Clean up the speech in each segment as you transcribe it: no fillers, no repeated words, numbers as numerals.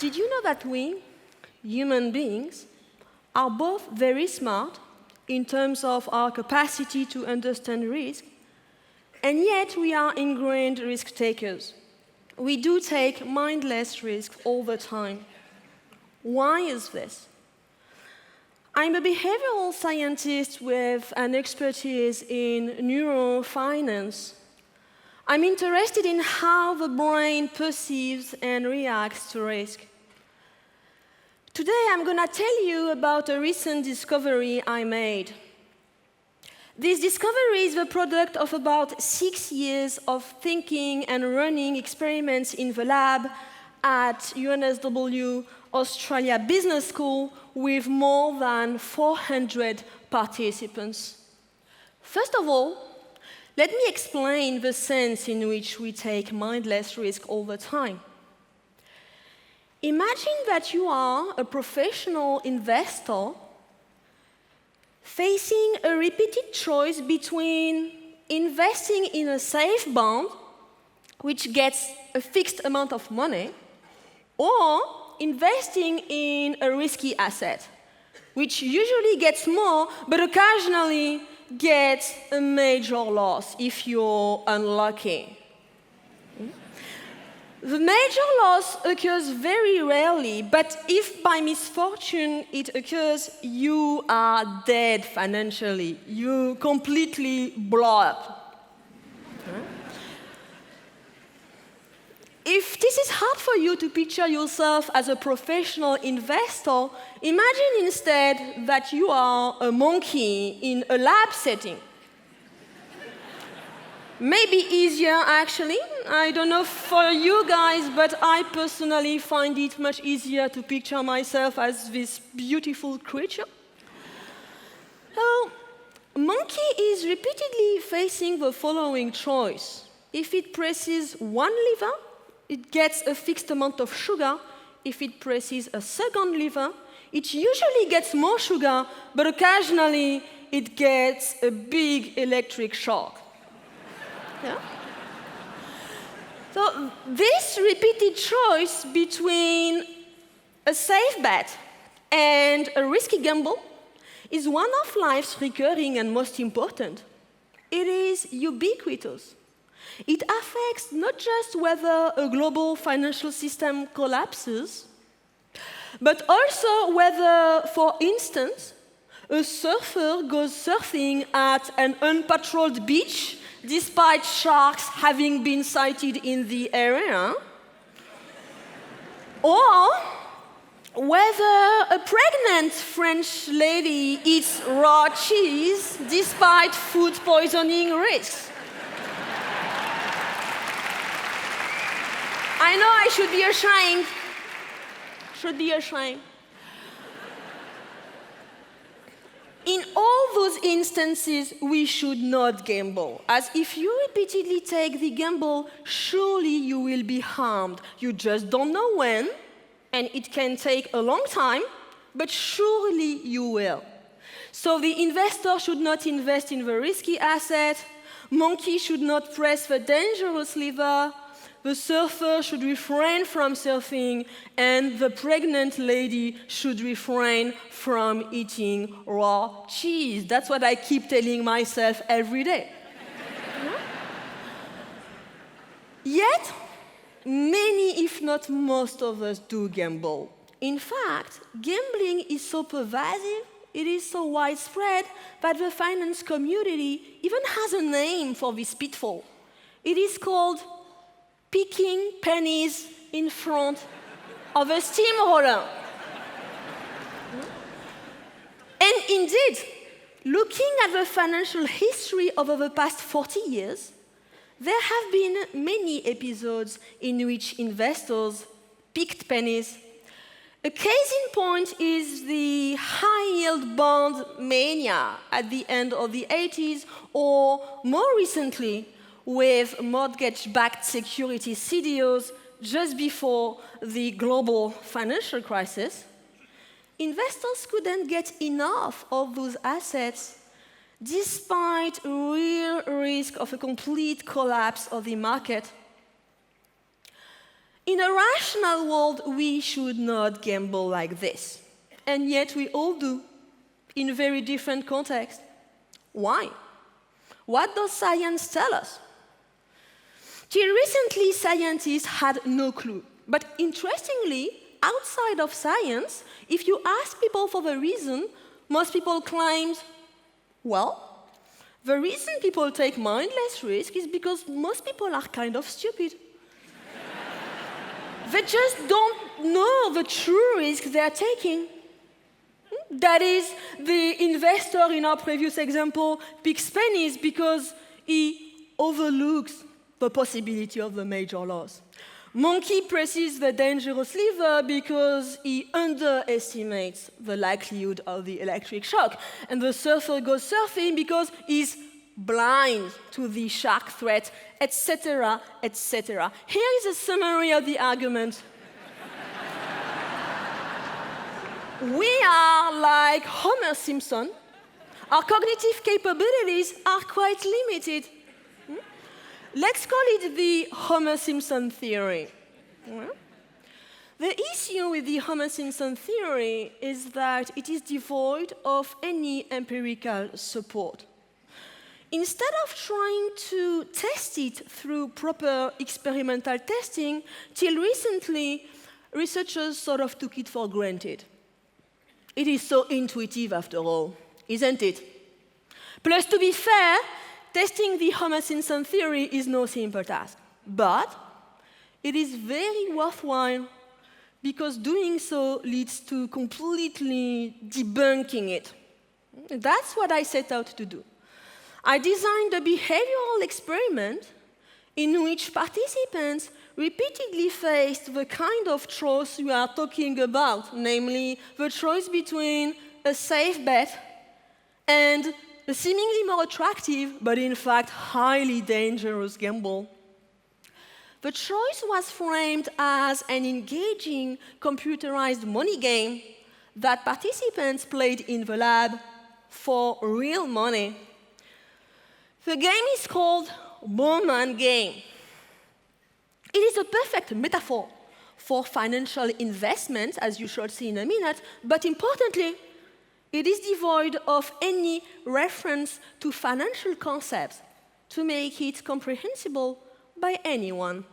Did you know that we, human beings, are both very smart in terms of our capacity to understand risk, and yet we are ingrained risk takers? We do take mindless risks all the time. Why is this? I'm a behavioral scientist with an expertise in neurofinance. I'm interested in how the brain perceives and reacts to risk. Today, I'm going to tell you about a recent discovery I made. This discovery is the product of about 6 years of thinking and running experiments in the lab at UNSW Australia Business School with more than 400 participants. First of all, let me explain the sense in which we take mindless risk all the time. Imagine that you are a professional investor facing a repeated choice between investing in a safe bond, which gets a fixed amount of money, or investing in a risky asset, which usually gets more, but occasionally gets a major loss if you're unlucky. The major loss occurs very rarely, but if by misfortune it occurs, you are dead financially. You completely blow up. If this is hard for you to picture yourself as a professional investor, imagine instead that you are a monkey in a lab setting. Maybe easier, actually. I don't know for you guys, but I personally find it much easier to picture myself as this beautiful creature. So, a monkey is repeatedly facing the following choice. If it presses one lever, it gets a fixed amount of sugar. If it presses a second lever, it usually gets more sugar, but occasionally it gets a big electric shock. Yeah? So this repeated choice between a safe bet and a risky gamble is one of life's recurring and most important. It is ubiquitous. It affects not just whether a global financial system collapses, but also whether, for instance, a surfer goes surfing at an unpatrolled beach despite sharks having been sighted in the area, or whether a pregnant French lady eats raw cheese despite food poisoning risks. I know I should be ashamed. Should be ashamed. In all those instances, we should not gamble, as if you repeatedly take the gamble, surely you will be harmed. You just don't know when, and it can take a long time, but surely you will. So the investor should not invest in the risky asset, monkey should not press the dangerous lever, the surfer should refrain from surfing, and the pregnant lady should refrain from eating raw cheese. That's what I keep telling myself every day. Yet, many, if not most of us, do gamble. In fact, gambling is so pervasive, it is so widespread, that the finance community even has a name for this pitfall. It is called picking pennies in front of a steamroller. And indeed, looking at the financial history over the past 40 years, there have been many episodes in which investors picked pennies. A case in point is the high-yield bond mania at the end of the 80s, or more recently, with mortgage-backed security CDOs just before the global financial crisis. Investors couldn't get enough of those assets despite real risk of a complete collapse of the market. In a rational world, we should not gamble like this. And yet we all do, in very different contexts. Why? What does science tell us? Till recently, scientists had no clue. But interestingly, outside of science, if you ask people for the reason, most people claim, well, the reason people take mindless risk is because most people are kind of stupid. They just don't know the true risk they are taking. That is, the investor in our previous example picks pennies because he overlooks the possibility of the major loss. Monkey presses the dangerous lever because he underestimates the likelihood of the electric shock. And the surfer goes surfing because he's blind to the shark threat, etc., etc. Here is a summary of the argument. We are like Homer Simpson. Our cognitive capabilities are quite limited. Let's call it the Homer Simpson theory. The issue with the Homer Simpson theory is that it is devoid of any empirical support. Instead of trying to test it through proper experimental testing, till recently, researchers sort of took it for granted. It is so intuitive after all, isn't it? Plus, to be fair, testing the Homer Simpson theory is no simple task. But it is very worthwhile because doing so leads to completely debunking it. That's what I set out to do. I designed a behavioral experiment in which participants repeatedly faced the kind of choice we are talking about, namely the choice between a safe bet and a seemingly more attractive, but in fact highly dangerous gamble. The choice was framed as an engaging computerized money game that participants played in the lab for real money. The game is called Bowman Game. It is a perfect metaphor for financial investment, as you shall see in a minute, but importantly, it is devoid of any reference to financial concepts to make it comprehensible by anyone.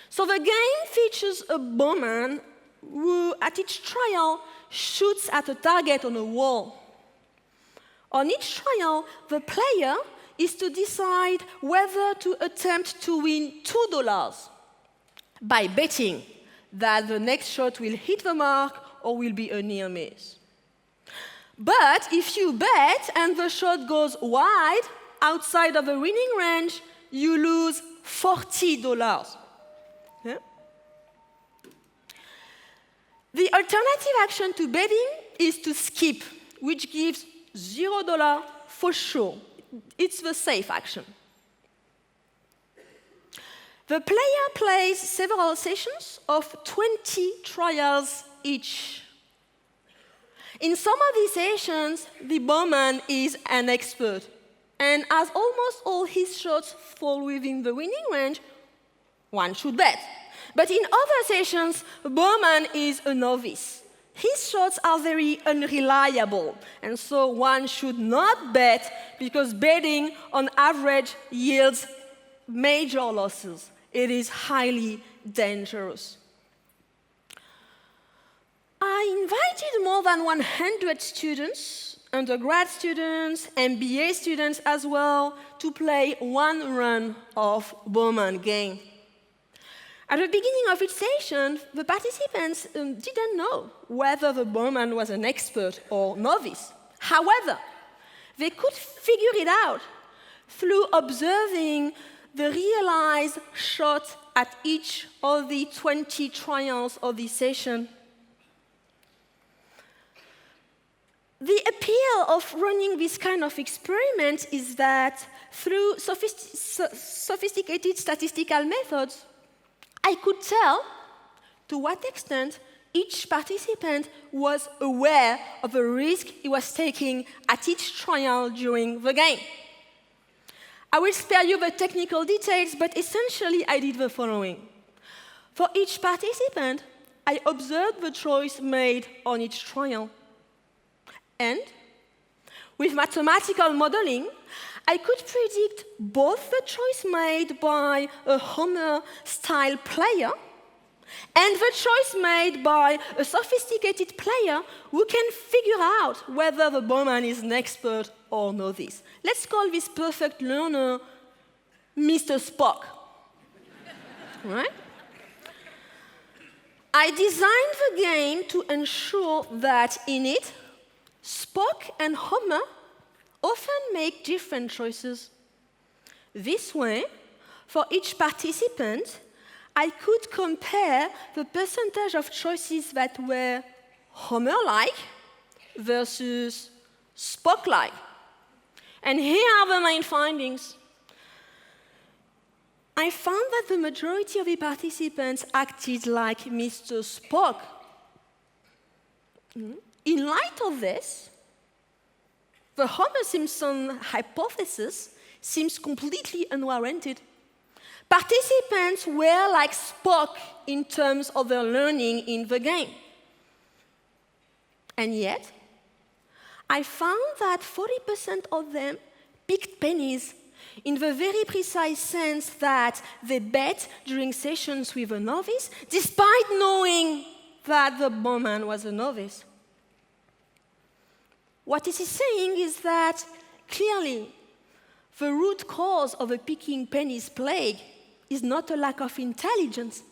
So the game features a bowman who, at each trial, shoots at a target on a wall. On each trial, the player is to decide whether to attempt to win $2 by betting that the next shot will hit the mark or will be a near miss. But if you bet and the shot goes wide, outside of the winning range, you lose $40. Yeah? The alternative action to betting is to skip, which gives $0 for sure. It's the safe action. The player plays several sessions of 20 trials each. In some of these sessions, the bowman is an expert. And as almost all his shots fall within the winning range, one should bet. But in other sessions, the bowman is a novice. His shots are very unreliable, and so one should not bet because betting on average yields major losses. It is highly dangerous. I invited more than 100 students, undergrad students, MBA students as well, to play one run of Bowman Game. At the beginning of each session, the participants didn't know whether the bowman was an expert or novice. However, they could figure it out through observing the realized shot at each of the 20 trials of the session. The appeal of running this kind of experiment is that through sophisticated statistical methods, I could tell to what extent each participant was aware of the risk he was taking at each trial during the game. I will spare you the technical details, but essentially I did the following. For each participant, I observed the choice made on each trial. And with mathematical modeling, I could predict both the choice made by a Homer-style player and the choice made by a sophisticated player who can figure out whether the bowman is an expert or novice. Let's call this perfect learner Mr. Spock. Right? I designed the game to ensure that in it, Spock and Homer often make different choices. This way, for each participant, I could compare the percentage of choices that were Homer-like versus Spock-like. And here are the main findings. I found that the majority of the participants acted like Mr. Spock. In light of this, the Homer-Simpson hypothesis seems completely unwarranted. Participants were like Spock in terms of their learning in the game. And yet, I found that 40% of them picked pennies in the very precise sense that they bet during sessions with a novice, despite knowing that the bowman was a novice. What this is saying is that, clearly, the root cause of the picking pennies plague is not a lack of intelligence.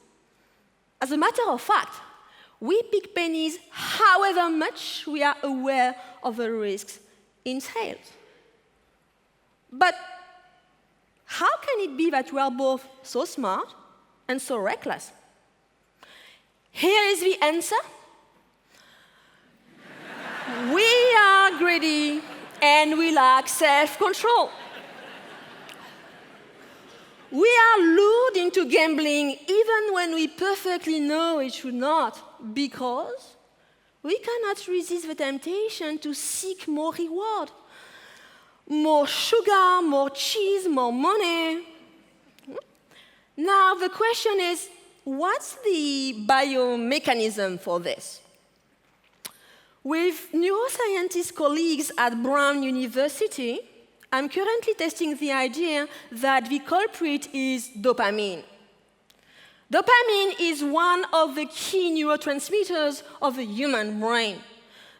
As a matter of fact, we pick pennies however much we are aware of the risks entailed. But how can it be that we are both so smart and so reckless? Here is the answer. We are greedy and we lack self-control. We are lured into gambling even when we perfectly know it should not, because we cannot resist the temptation to seek more reward. More sugar, more cheese, more money. Now, the question is, what's the biomechanism for this? With neuroscientist colleagues at Brown University, I'm currently testing the idea that the culprit is dopamine. Dopamine is one of the key neurotransmitters of the human brain.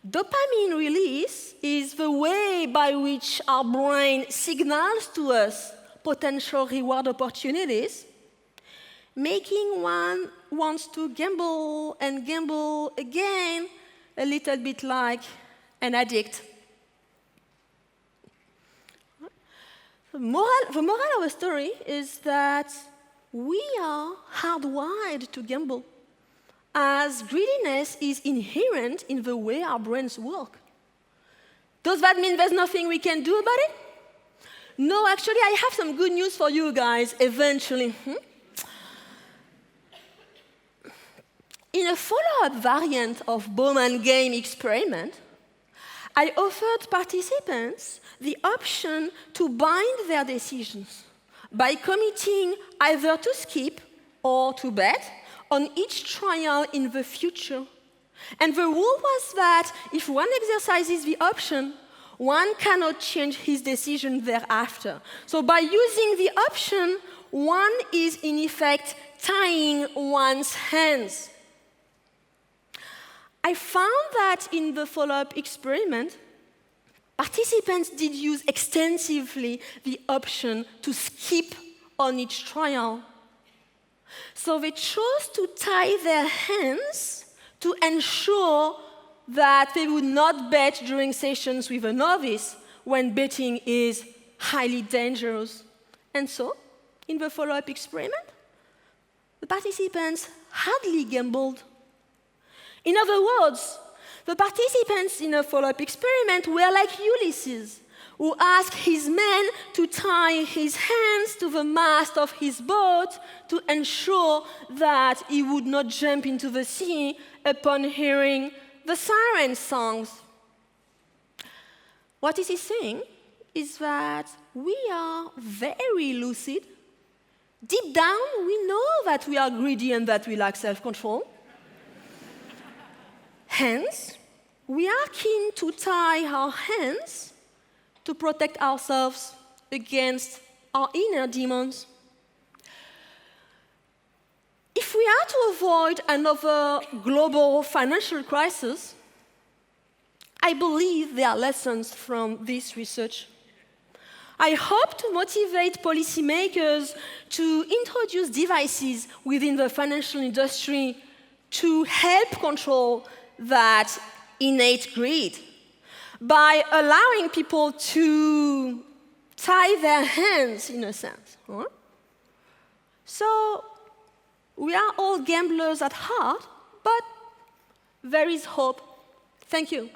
Dopamine release is the way by which our brain signals to us potential reward opportunities, making one wants to gamble and gamble again, a little bit like an addict. The moral of the story is that we are hardwired to gamble, as greediness is inherent in the way our brains work. Does that mean there's nothing we can do about it? No, actually, I have some good news for you guys, eventually. In a follow-up variant of Bowman game experiment, I offered participants the option to bind their decisions by committing either to skip or to bet on each trial in the future. And the rule was that if one exercises the option, one cannot change his decision thereafter. So by using the option, one is in effect tying one's hands. I found that in the follow-up experiment, participants did use extensively the option to skip on each trial. So they chose to tie their hands to ensure that they would not bet during sessions with a novice when betting is highly dangerous. And so, in the follow-up experiment, the participants hardly gambled. In other words, the participants in a follow-up experiment were like Ulysses, who asked his men to tie his hands to the mast of his boat to ensure that he would not jump into the sea upon hearing the siren songs. What this is saying is that we are very lucid Deep down, we know that we are greedy and that we lack self-control. Hence, we are keen to tie our hands to protect ourselves against our inner demons. If we are to avoid another global financial crisis, I believe there are lessons from this research. I hope to motivate policymakers to introduce devices within the financial industry to help control that innate greed by allowing people to tie their hands, in a sense. Huh? So, we are all gamblers at heart, but there is hope. Thank you.